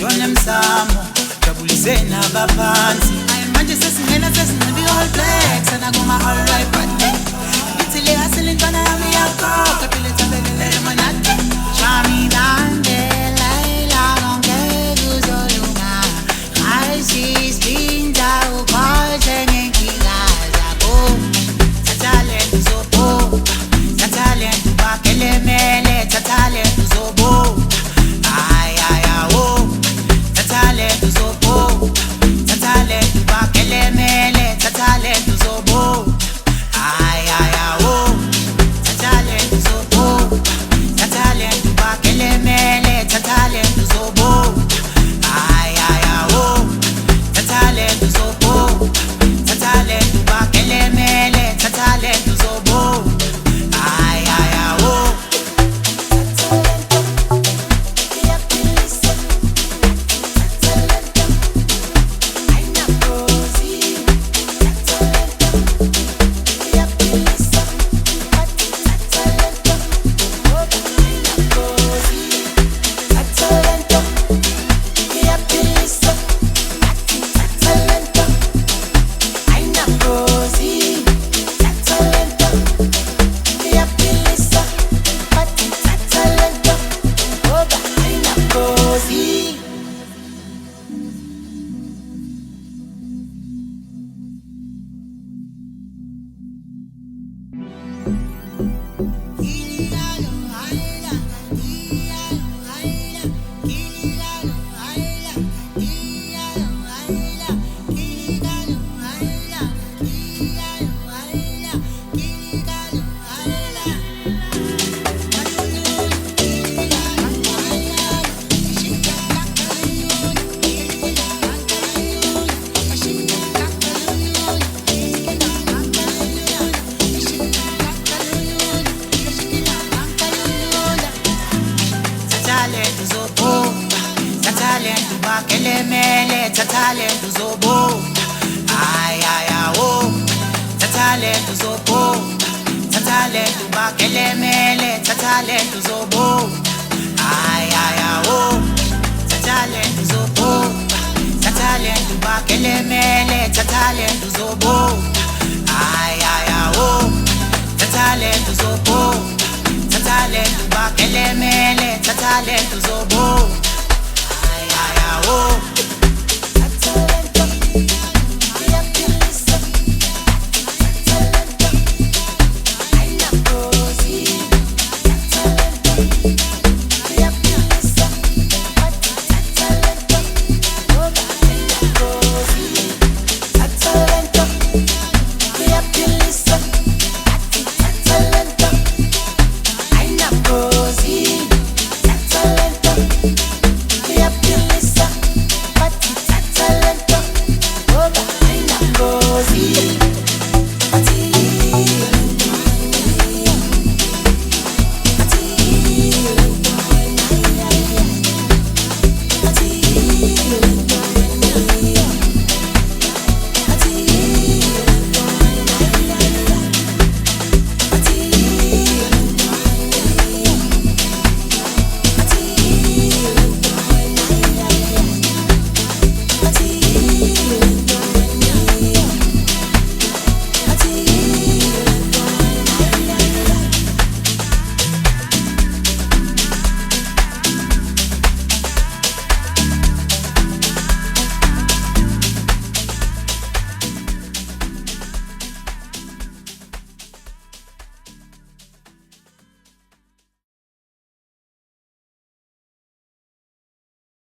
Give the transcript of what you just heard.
shona emsamo jabulise nabaphansi manje sesingena sesinqibi all black sana kuma all right but ngithile asilintwana yami yakho phela tabelele manati chami dande laila lonke kuzolunga ayisi spinda ukhoze ngenkinga zakho tathale uzobo tathale bakelemele tathale uzobo ay ay awo tathale uzobo tathale bakelemele tathale uzobo ay ay awo tathale uzobo tathale bakelemele tathale uzobo ay ay awo tathale uzobo tathale bakelemele tathale uzobo ay ay awo bakelemele tathale uzobo ay ay awo tathale uzobo tathale bakelemele tathale uzobo ay ay awo tathale uzobo tathale bakelemele tathale uzobo ay ay awo tathale uzobo tathale bakelemele tathale uzobo